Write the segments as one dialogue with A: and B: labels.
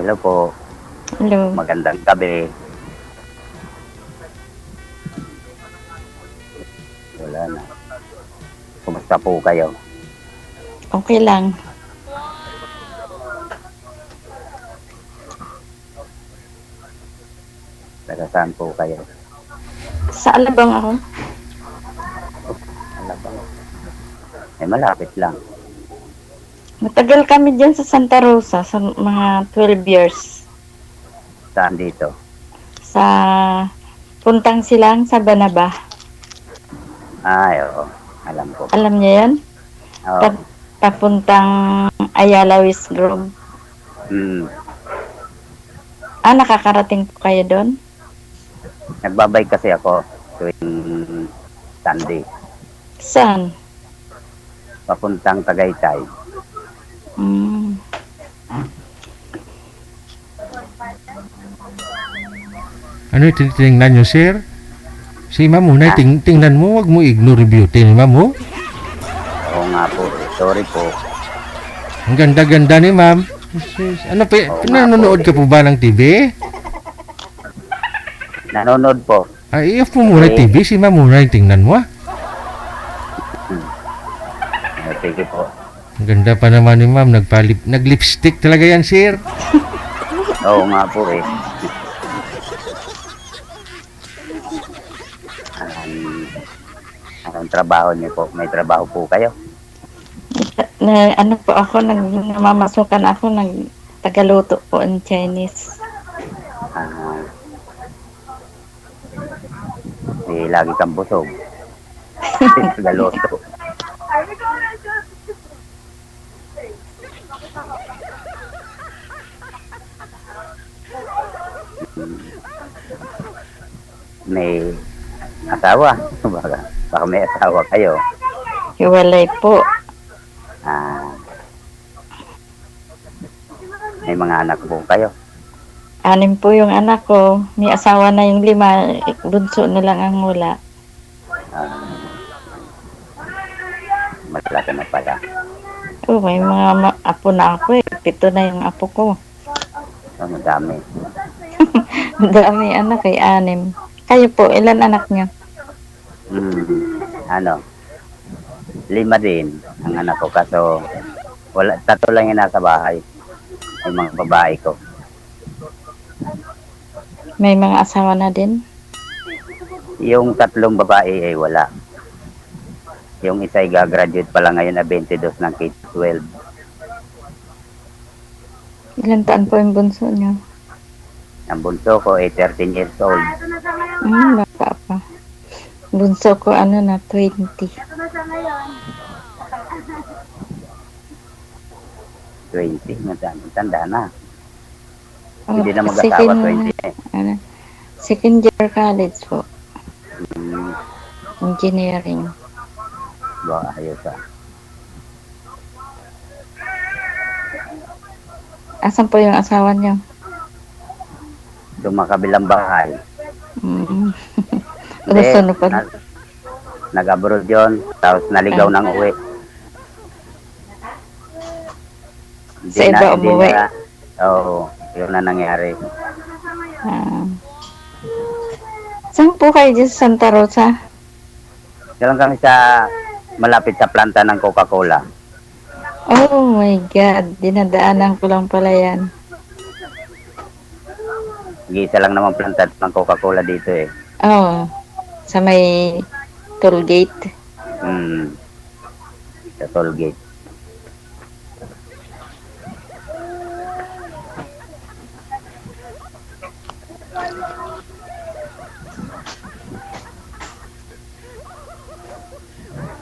A: Hello po.
B: Hello.
A: Magandang gabi. Wala na. Kumusta po kayo?
B: Okay lang.
A: Taga saan po kayo?
B: Sa Alabang ako.
A: Alabang. Malapit lang.
B: Matagal kami dyan sa Santa Rosa sa mga 12 years.
A: Saan dito?
B: Sa Puntang Silang sa Banaba.
A: Ay, oo. Alam ko.
B: Alam niyo yan?
A: Oo.
B: Papuntang Ayala West Grove. Nakakarating po kayo doon?
A: Nagbabay kasi ako tuwing Sunday.
B: Saan?
A: Papuntang Tagaytay.
C: Ano tinitingnan nyo, sir? Si ma'am muna, tingnan mo, wag mo ignore beauty ni ma'am, oh.
A: Oo nga po. Sorry po.
C: Ang ganda-ganda ni ma'am. Ano pa, nanonood ka po ba ng TV?
A: Nanonood po.
C: Ay, i-off mo muna TV, si ma'am muna yung tingnan mo, ah.
A: Sige po.
C: Ang ganda pa naman ni ma'am, nag-lipstick talaga yan, sir.
A: Oo nga po eh. Anong trabaho niyo po? May trabaho po kayo?
B: Ano po ako, namamasukan ako, tagaluto po in Chinese.
A: Lagi kang busog. Tagaluto. May asawa? Baka may asawa kayo.
B: Hiwalay po.
A: May mga anak po kayo?
B: 6 po yung anak ko. May asawa na yung 5. Bunso na lang ang wala.
A: Malaki na pala.
B: May mga apo na ako eh. 7 na yung apo ko.
A: Madami.
B: Dami anak eh, 6. Kayo po, ilan anak niyo?
A: 5 din ang anak ko, kaso 3 lang yung nasa bahay. Yung mga babae ko.
B: May mga asawa na din?
A: Yung 3 babae ay wala. Yung isa ay gagraduate pa lang ngayon na 22 ng K-12.
B: Ilan taon po yung bunso niyo?
A: Ang bunso ko ay 13 years old.
B: Baka pa. Bunso ko na 20.
A: 20, tanda na. Hindi na mag-asawa, 20 eh.
B: Second year college po. Engineering.
A: Ayos ah.
B: Asan po yung asawa niyo?
A: Dumakabilang bahay.
B: Gusto na po.
A: Nag-abroad yun, tapos naligaw ng uwi.
B: Sa iba umuwi?
A: Oo, yun na nangyari.
B: Saan po kayo dyan sa Santa Rosa?
A: Diyan kami sa malapit sa planta ng Coca-Cola.
B: Oh my God, dinadaanan ko lang pala yan.
A: Isa lang naman planta ng Coca-Cola dito eh.
B: Sa may toll gate.
A: Sa toll gate.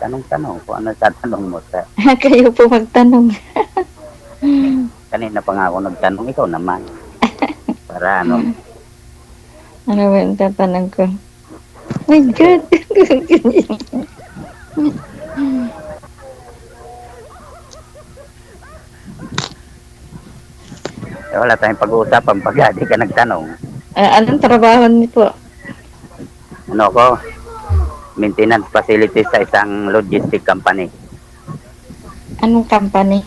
A: Tanong-tanong kung ano tatanong mo.
B: Kayo po magtanong.
A: Kanina pa nga ako nagtanong, ikaw naman. Para ano?
B: Ano ba yung tatanong ko? My God!
A: Wala tayong pag-uusapan pag di ka nagtanong.
B: Anong trabaho niyo po?
A: Ano ko? Maintenance facilities sa isang logistic company.
B: Anong company?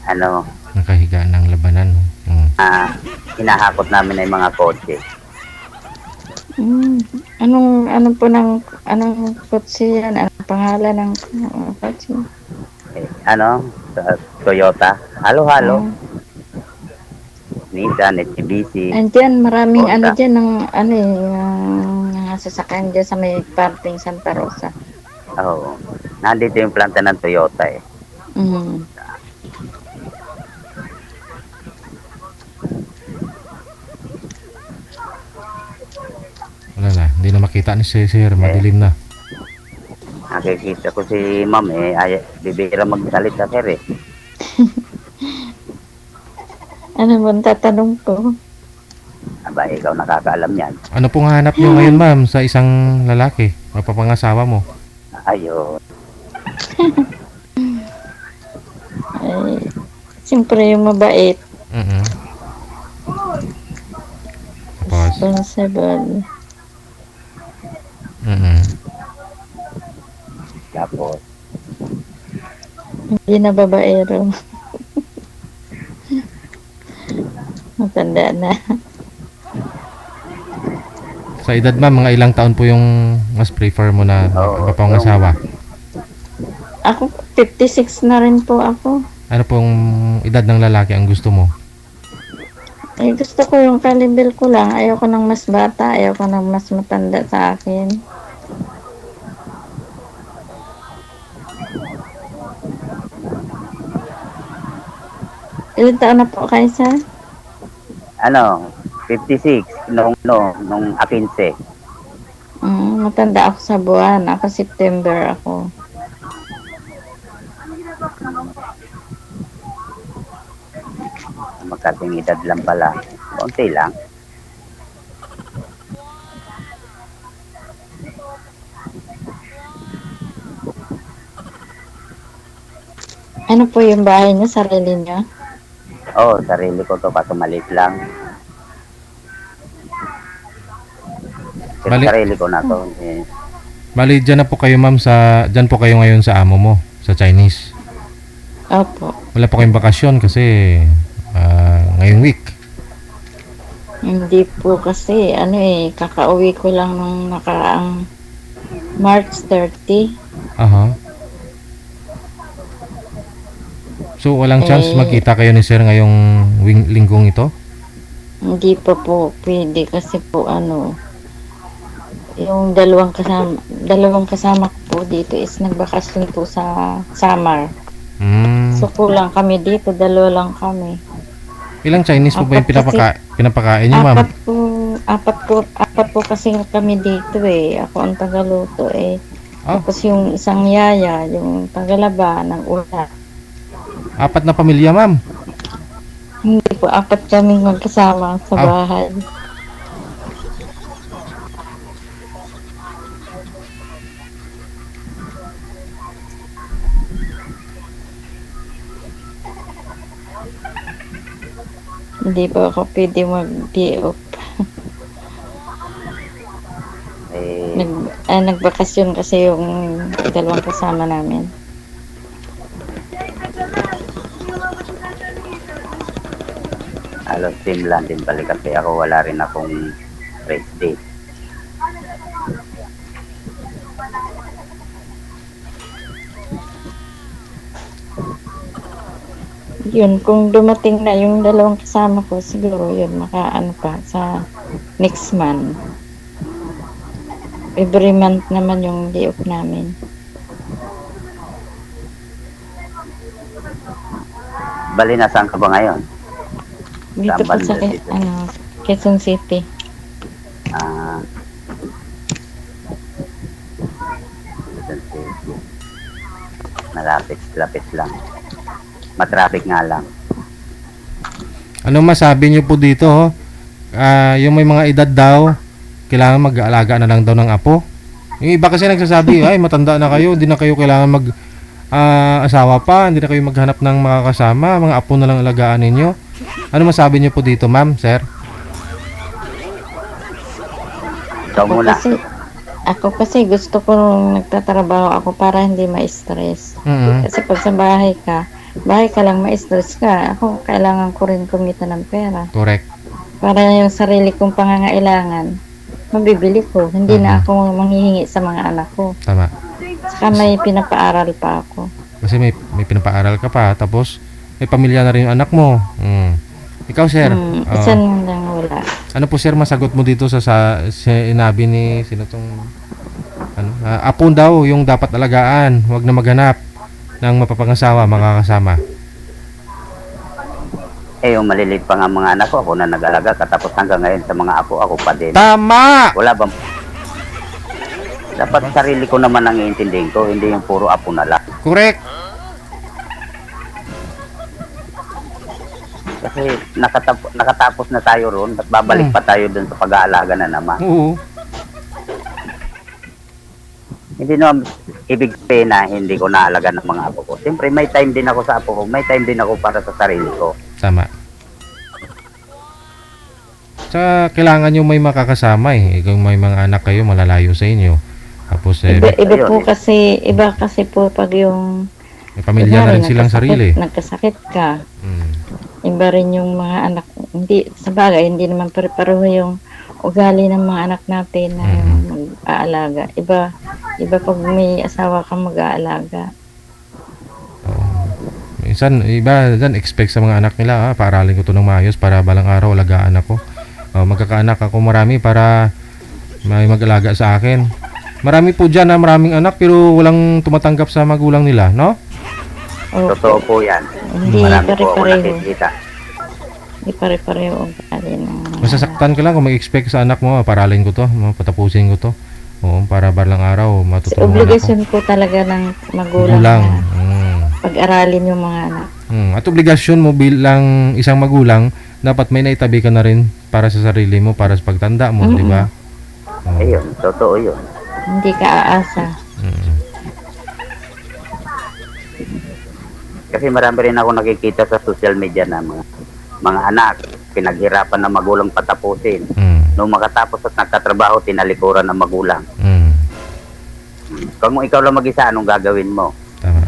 A: Ano?
C: Nakahiga ng labanan, oh.
A: hinahakot namin ay mga kotse.
B: Mm. Anong kotse yan? Anong pangalan ng kotse?
A: Sa Toyota. Halo-halo.
B: Oh.
A: Nissan, HBC.
B: Andyan, maraming
A: Honda.
B: dyan ng mga sasakyan dyan sa may parting Santa Rosa.
A: Oo. Nandito yung planta ng Toyota eh.
B: Mm.
C: Wala na, hindi na makita ni sir, madilim na.
A: Nakikita ko si ma'am bibira magsalita sir eh.
B: Ano mo ang tatanong ko?
A: Aba, ikaw nakakaalam yan.
C: Ano pong hanap nyo ngayon ma'am sa isang lalaki, mapapangasawa mo?
A: Ayun.
B: Ay, siyempre yung mabait,
C: Mm. Tapos,
B: responsible.
A: Tapos,
B: Hindi na babaero. Matanda na.
C: Sa edad ma'am, mga ilang taon po yung mas prefer mo na
A: Oo.
C: mapapangasawa?
B: Ako, 56 na rin po ako.
C: Ano pong edad ng lalaki ang gusto mo?
B: Eh, gusto ko yung kalibil ko lang. Ayoko ng mas bata. Ayoko ng mas matanda sa akin. Ilan taon na po kayo, sir?
A: 56 nung 15.
B: Matanda ako sa buwan. Ako September ako.
A: Magkating edad lang pala. Konti lang.
B: Ano po yung bahay niyo? Sarili niyo?
A: Oo, sarili ko to kaso maliit lang. Pero
C: Mali-
A: sarili ko na to. Eh,
C: Bali, dyan na po kayo ma'am dyan po kayo ngayon sa amo mo, sa Chinese.
B: Opo.
C: Wala po kayong bakasyon kasi ngayong week.
B: Hindi po kasi, kakauwi ko lang nung nakaraang March 30.
C: Aha. So, walang chance
B: Eh,
C: magkita kayo ni sir ngayong linggong ito?
B: Hindi pa po pwede kasi po yung dalawang kasama ko po dito is nagbakasyon po sa Samar. So kulang kami dito, dalawa lang kami.
C: Ilang Chinese po ba yung pinapakain niyo ma'am?
B: Apat po kasi kami dito eh. Ako ang tagaluto eh.
C: Oh.
B: Tapos yung isang yaya, yung tagalaba ng ulam.
C: 4 na pamilya ma'am.
B: Hindi po, apat kaming magkasama sa bahay. Hindi po ako pwede mag-day off. Nagbakasyon kasi yung dalawang kasama namin.
A: halos team lang din balik kasi ako wala rin akong rest day.
B: Yun, kung dumating na yung dalawang kasama ko, siguro yun, makaano pa sa next month. Every month naman yung day off namin.
A: Bali, nasaan ka ba ngayon?
B: Dito po sa
A: Saan ba dito?
B: Quezon City.
A: Ah, malapit lang. Matraffic nga lang.
C: Ano masabi niyo po dito ho? Yung may mga edad daw, kailangan mag-aalaga na lang daw ng apo. Yung iba kasi nagsasabi, ay matanda na kayo, hindi na kayo kailangan asawa pa, hindi na kayo maghanap ng mga kasama, mga apo na lang alagaan ninyo. Ano masabi niyo po dito, ma'am, sir?
A: Ikaw muna.
B: Ako kasi gusto ko nung nagtatrabaho ako para hindi ma-stress.
C: Mm-hmm.
B: Kasi pag sa bahay ka, bahay ka lang, ma-stress ka. Ako, kailangan ko rin kumita ng pera.
C: Correct.
B: Para yung sarili kong pangangailangan, mabibili ko. Hindi na ako manghihingi sa mga anak ko.
C: Tama.
B: Saka may pinapaaral pa ako.
C: Kasi may pinapaaral ka pa, tapos may pamilya na rin yung anak mo. Ikaw, sir,
B: Isa lang wala.
C: ano po, sir, masagot mo dito sa sinabi ni, sino tong, apo daw yung dapat alagaan, wag na maghanap ng mapapangasawa, makakasama.
A: Yung maliliit pa nga mga anak ko, ako na nag-alaga, katapos hanggang ngayon sa mga apo, ako pa din.
C: Tama!
A: Wala bang... Dapat sarili ko naman ang iintindihin ko, hindi yung puro apo na lang.
C: Correct.
A: Kasi nakatapos na tayo ron, at babalik pa tayo dun sa pag-aalaga na naman.
C: Oo.
A: Hindi naman ibig sabihin na hindi ko naalaga ng mga apo ko. Siyempre may time din ako sa apo ko, may time din ako para sa sarili ko.
C: Tama. Sa kailangan nyo may makakasama eh. Kung may mga anak kayo, malalayo sa inyo. Tapos
B: Iba kasi po pag yung
C: may pamilya na rin silang sarili.
B: Nagkasakit ka.
C: Mm.
B: Iba rin yung mga anak, hindi, sa bagay, hindi naman pare-pareho yung ugali ng mga anak natin na mag-aalaga. Iba pag may asawa kang mag-aalaga.
C: Minsan, iba dyan, expect sa mga anak nila, paaralin ko to ng maayos para balang araw alagaan ako. Magkakaanak ako marami para may mag-alaga sa akin. Marami po dyan na maraming anak pero walang tumatanggap sa magulang nila, no?
A: Totoo po yan.
B: Hindi
A: Marami po ako
B: pare-pareho.
A: nakikita.
B: Hindi pare-pareho ang ugali ng...
C: Masasaktan ka lang kung mag-expect sa anak mo, paralin ko to, patapusin ko to. Oo, para balang araw
B: Kasi
C: matutulungan
B: obligasyon
C: ako.
B: po talaga ng magulang
C: Magulang.
B: na pag-aralin yung mga anak.
C: At obligasyon mo bilang isang magulang, dapat may naitabi ka na rin para sa sarili mo, para sa pagtanda mo, di ba?
A: Ayun, totoo yun.
B: Hindi ka aasa.
A: Kasi marami rin ako nakikita sa social media na mga anak, pinaghirapan ng magulang patapusin. Nung makatapos at nagkatrabaho, tinalikuran ng magulang. Kung ikaw lang mag-isa, anong gagawin mo?
C: Tama.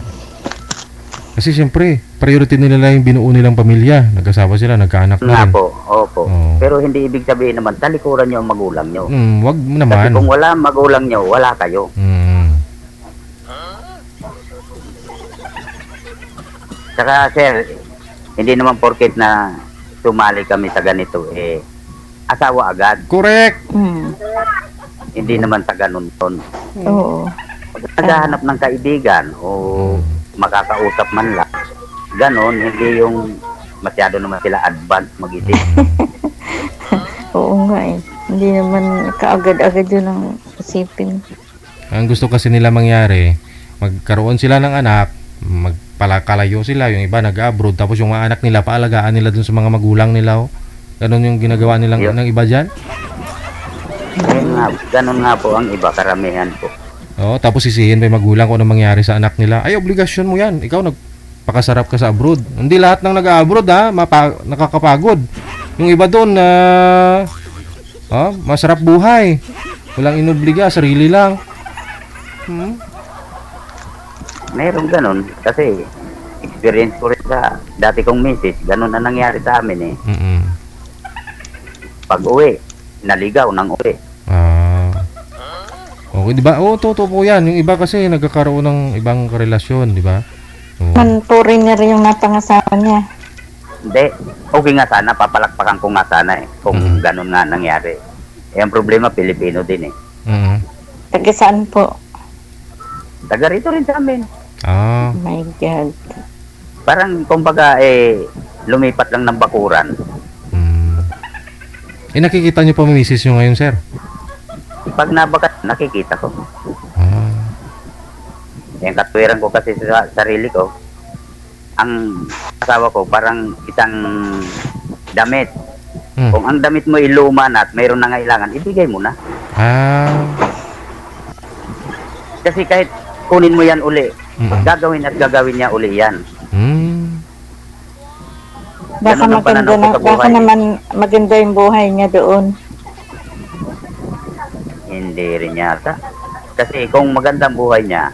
C: Kasi siyempre, priority nila lang yung binuo nilang pamilya. Nagkasawa sila, nagkaanak na
A: Nga
C: rin.
A: po, opo.
C: Oo.
A: Pero hindi ibig sabihin naman, talikuran nyo ang magulang nyo.
C: Wag
A: Kasi
C: naman.
A: kung wala ang magulang nyo, wala kayo. Saka sir, hindi naman porket na sumali kami sa ganito, asawa agad.
C: Correct!
A: Hindi naman sa ganun ton.
B: Oo.
A: Pag naghahanap ng kaibigan o makakausap man lang, ganon, hindi yung masyado naman sila advance mag-isip.
B: Oo nga eh. Hindi naman kaagad-agad yun ang isipin.
C: Ang gusto kasi nila mangyari, magkaroon sila ng anak, magpalakalayo sila, yung iba nag-abroad, tapos yung mga anak nila, paalagaan nila dun sa mga magulang nila. Ganon yung ginagawa nilang
A: Yun.
C: ng iba dyan.
A: Ganon nga po ang iba, karamihan po.
C: Oo, tapos sisihin pa yung magulang kung ano mangyari sa anak nila. Ay, obligasyon mo yan. Ikaw nagpakasarap ka sa abroad. Hindi lahat ng nag-abroad nakakapagod. Yung iba doon masarap buhay. Walang inobliga, sarili lang.
A: Mayroong ganon, kasi experience ko rin sa dati kong misis, ganon na nangyari sa amin eh. Pag uwi, naligaw ng uwi.
C: Okay, di ba? Totoo po yan. Yung iba kasi nagkakaroon ng ibang relasyon, di ba?
B: Manpuri niya rin yung napangasawa niya.
A: Hindi, okay nga sana, papalakpakan ko nga sana eh, kung ganon nga nangyari. Ang problema, Pilipino din eh.
B: Taga saan po?
A: Taga rito rin sa amin.
B: Oh my God.
A: Parang, kumbaga, lumipat lang ng bakuran.
C: Nakikita niyo pa misis niyo ngayon, sir?
A: Pag nabakat, nakikita ko. Yung katwiran ko kasi sa sarili ko, ang asawa ko parang isang damit. Kung ang damit mo iluma na at mayroon na ngailangan, ibigay mo na. Kasi kahit kunin mo yan uli, gagawin at gagawin niya uli yan.
B: Baka naman maganda yung buhay niya doon.
A: Hindi rin yata. Kasi kung magandang buhay niya,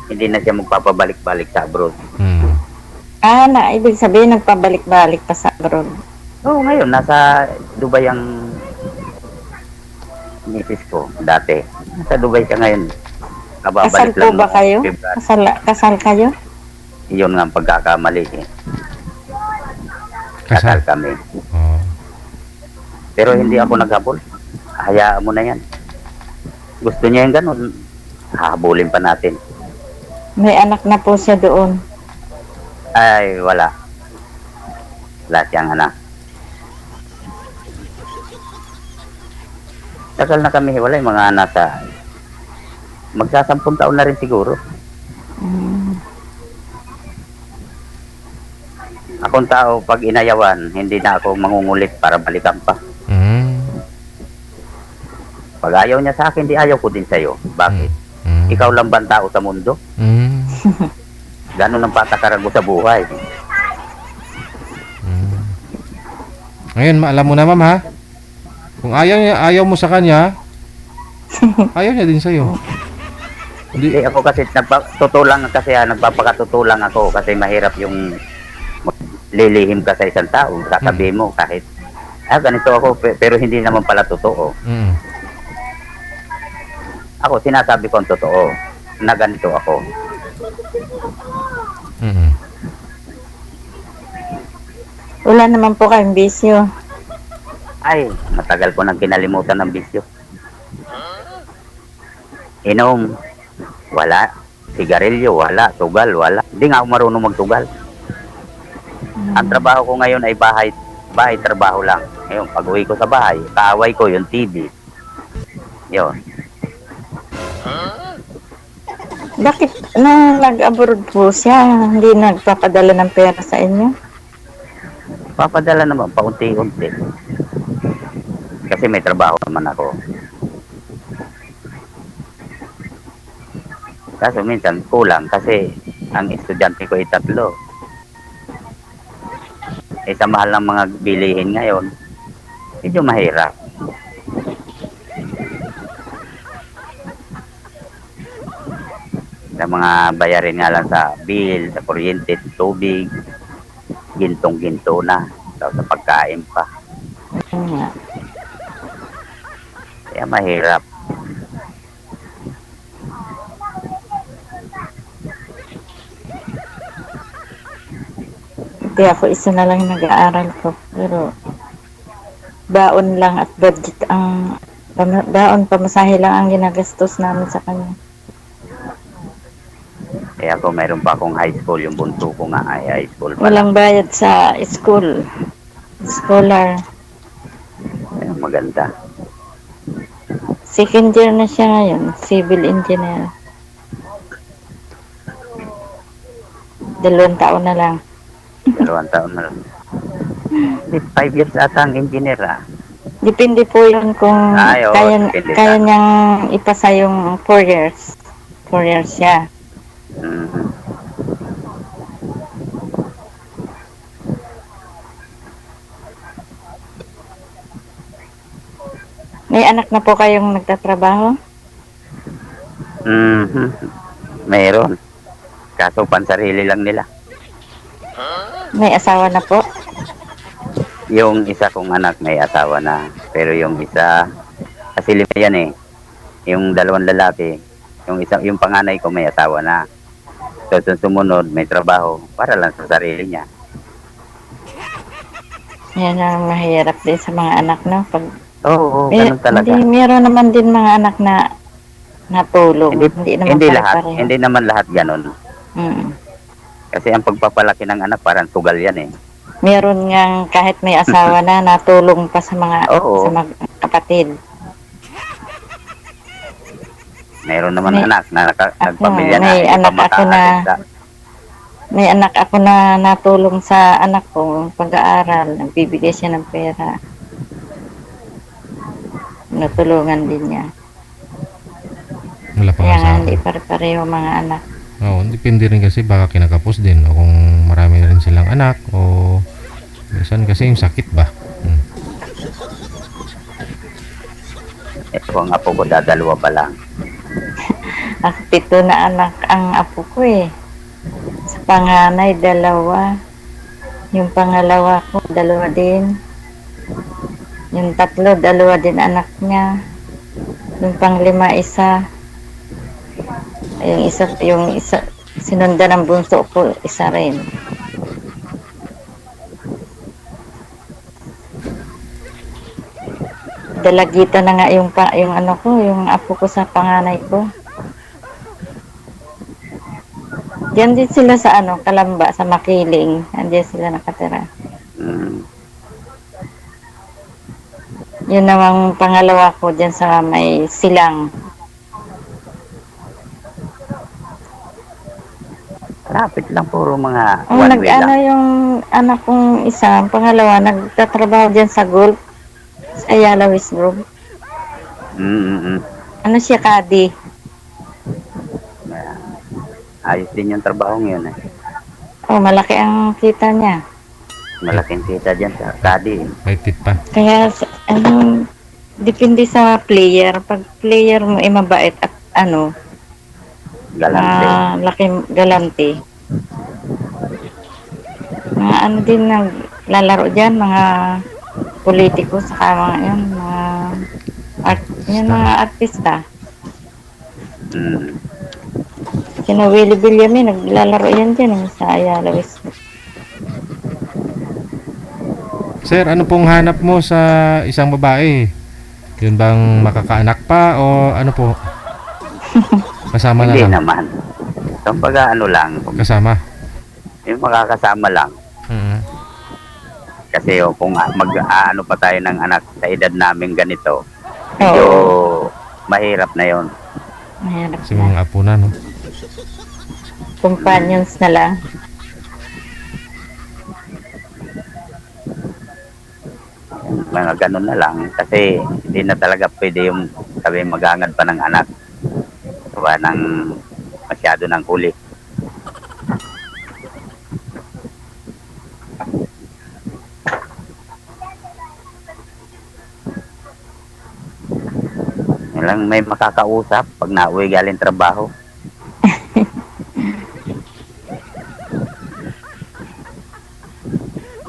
A: hindi na siya magpapabalik-balik sa abroad.
B: Ibig sabihin nagpabalik-balik pa sa abroad.
A: Oo, ngayon, nasa Dubai ang misis ko dati. Nasa Dubai siya ngayon.
B: Kasal
A: Kababalik
B: po
A: lang
B: ba
A: noong
B: kayo?
A: February.
B: Kasal kayo?
A: Iyon nga ang pagkakamali eh.
C: Kasal.
A: Kasal kami.
C: Oh.
A: Pero hindi ako naghabol. Hayaan mo na yan. Gusto niya yung ganun. Hahabulin pa natin.
B: May anak na po siya doon.
A: Ay, wala. Wala siyang anak. Tagal na kami hiwalay, mga nasa magsasampung taon na rin siguro.
B: Mm.
A: Akong tao, pag inayawan, hindi na ako mangungulit para balikan pa.
C: Mm.
A: Pag ayaw niya sa akin, di ayaw ko din sa'yo. Bakit?
C: Mm.
A: Ikaw lang ba ang tao sa mundo?
C: Mm.
A: Ganon ang patakaran mo sa buhay.
C: Mm. Ngayon, alam mo na, ma'am, ha? Kung ayaw mo sa kanya, ayaw niya din sa'yo.
A: Hindi ako kasi nagpapakatutulang ako kasi mahirap yung lilihim ka sa isang tao. Sasabihin mo kahit ganito ako pero hindi naman pala totoo.
C: Mm.
A: Ako sinasabi ko ang totoo na ganito ako.
C: Mm.
B: Wala naman po kayong bisyo.
A: Ay, matagal ko nang kinalimutan ng bisyo. Inom, wala. Sigarilyo, wala. Tugal, wala. Hindi nga ako marunong magtugal. Ang trabaho ko ngayon ay bahay trabaho lang. Ngayon, pag uwi ko sa bahay, kaaway ko yung TV. Yun.
B: Bakit nung nag-abroad po siya, hindi nagpapadala ng pera sa inyo?
A: Papadala naman, paunti-unti. Kasi may trabaho naman ako. Kaso minsan kulang kasi ang estudyante ko ay 3. Sa mahal ng mga bilihin ngayon, medyo mahirap. Sa mga bayarin nga lang sa bill, sa kuryente, tubig, gintong-ginto na. Sa pagkain pa.
B: Ayun nga.
A: Kaya mahirap.
B: Hindi ako isa na lang nag-aaral ko. Pero baon lang at budget ang baon, pamasahe lang ang ginagastos namin sa kanya.
A: Kaya ako mayroon pa akong high school, yung bunso ko nga ay high school pa.
B: Walang bayad sa school. Scholar.
A: Kaya maganda.
B: Second year na siya ngayon, civil engineer. 2 taon na lang.
A: 2 taon na lang. 5 years ata ang engineer
B: Depende po yun kung
A: oo, depende
B: kaya
A: sa-
B: niyang ipasa yung 4 years. 4 years siya.
A: Mhm.
B: May anak na po kayong nagtatrabaho?
A: Mhm. Mayroon. Kaso pansarili lang nila.
B: May asawa na po?
A: Yung isa kong anak may asawa na. Pero yung isa, kasi 5 yan eh. Yung 2 lalaki, yung panganay ko may asawa na. So, sumunod, may trabaho para lang sa sarili niya.
B: Yan ang mahirap din sa mga anak, no? Pag,
A: Oo, ganun talaga.
B: Hindi, meron naman din mga anak na natulog. Hindi naman pare-pareho.
A: Hindi naman lahat ganun.
B: Mm.
A: Kasi ang pagpapalaki ng anak parang tugal yan eh.
B: Meron ngang kahit may asawa na natulong pa sa mga
A: Oo.
B: sa mga kapatid.
A: Mayroon naman
B: May-
A: anak na nagpamilya na.
B: may
A: hindi pa
B: anak ako na-
A: makaalis.
B: May anak ako na natulong sa anak ko pag-aaral. Nagbibigay siya ng pera. Natulungan din niya.
C: Wala pang
B: Kaya nga
C: asawa.
B: hindi pare-pareho mga anak.
C: Oo, depende rin kasi baka kinakapos din o kung marami na rin silang anak o minsan kasi yung sakit ba.
A: Ito ang apo ko, 2 pa lang.
B: Ako 7 na anak ang apo ko eh. Sa panganay, 2. Yung pangalawa ko, 2 din. Yung tatlo, 2 din anak niya. Yung panglima, 1. Yung isa, sinundan ng bunso ko, 1 rin. Dalagita na nga yung ano ko, yung apo ko sa panganay ko. Diyan din sila sa Kalamba, sa Makiling. Andiyan sila nakatira.
A: Mm.
B: Yun namang pangalawa ko diyan sa may Silang.
A: Lapit lang, puro mga
B: Oh,
A: one way
B: nag-ano
A: lang.
B: yung anak kong isa, pangalawa, nagtatrabaho diyan sa Gulf, sa Ayala West Group.
A: Mm.
B: Ano siya, Kadi?
A: Ayos din yung trabaho ngayon eh.
B: Oh, malaki ang kita niya.
A: Malaking kita dyan sa Kadi.
C: May tit pa.
B: Kaya, depende sa player. Pag player mo ay mabait at
A: Galante.
B: laking galante. Mga din naglalaro dyan, mga politiko, saka mga yan, mga artista.
A: Mm.
B: Sina Willie Villamin, naglalaro yan dyan sa Ayala West.
C: Sir, ano pong hanap mo sa isang babae? Yun bang makakaanak pa o ano po? Kasama na
A: Hindi
C: lang.
A: naman. Kumbaga lang,
C: Kasama.
A: yung makakasama lang.
C: Mhm.
A: Kasi kung mag-ano pa tayo ng anak sa edad namin ganito, medyo
B: Oo,
A: mahirap na yon.
B: mahirap
C: Kasi
B: na.
C: mga apo na, no?
B: Companions na lang.
A: Mga ganun na lang. Kasi hindi na talaga pwede yung sabi maghangad pa ng anak. Diba, ng masyado ng huli. Yun lang may makakausap pag nauwi galing trabaho.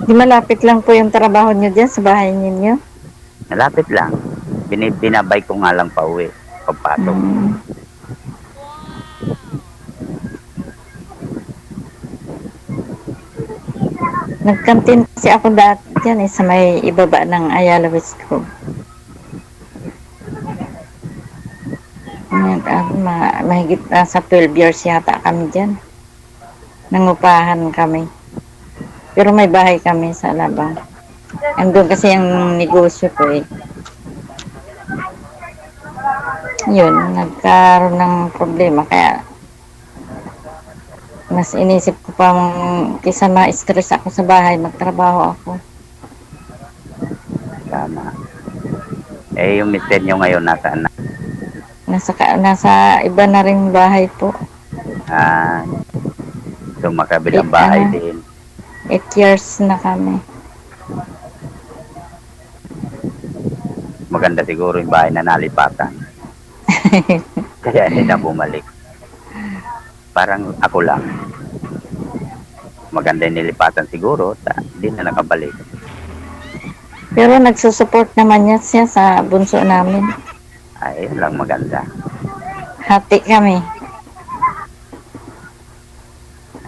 B: Di malapit lang po yung trabaho nyo dyan sa bahay ninyo?
A: Malapit lang. Binabay ko nga lang pa uwi. Pagpasok.
B: Mm. Nagkantin kasi ako dati dyan sa may ibaba ng Ayala West Group. Mahigit sa 12 years yata kami dyan. Nangupahan kami. Pero may bahay kami sa Alabang. Andun kasi yung negosyo ko eh. Yun, nagkaroon ng problema. Kaya mas inisip ko pa kaysa ma-stress ako sa bahay, magtrabaho ako.
A: Tama. Eh, yung mister nyo ngayon nasaan na?
B: Nasa iba na rin bahay po.
A: So makabilang bahay din.
B: 8 years na kami.
A: Maganda siguro yung bahay na nalipatan. Kaya hindi na bumalik. Parang ako lang. Maganda yung nilipatan siguro. Hindi na nakabalik.
B: Pero nagsusupport naman siya sa bunso namin.
A: Ay, yun lang maganda.
B: Hati kami.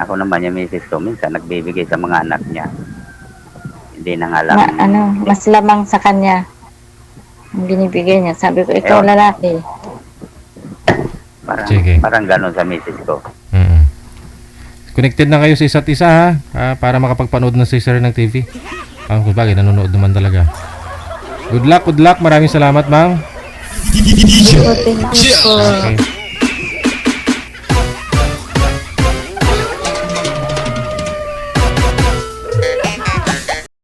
A: Ako naman yung misis ko, minsan nagbibigay sa mga anak niya. Hindi na nga lang.
B: Mas lamang sa kanya ang binibigay niya. Sabi ko, ikaw
A: Ewan.
B: lalaki.
C: Sige.
A: Parang ganun sa misis ko.
C: Mhm. Connected na kayo sa isa't isa, ha? Para makapagpanood na si Sir ng TV. Kung bagay, nanonood naman talaga. Good luck, good luck. Maraming salamat, ma'am.
B: Thank you po.
C: Okay.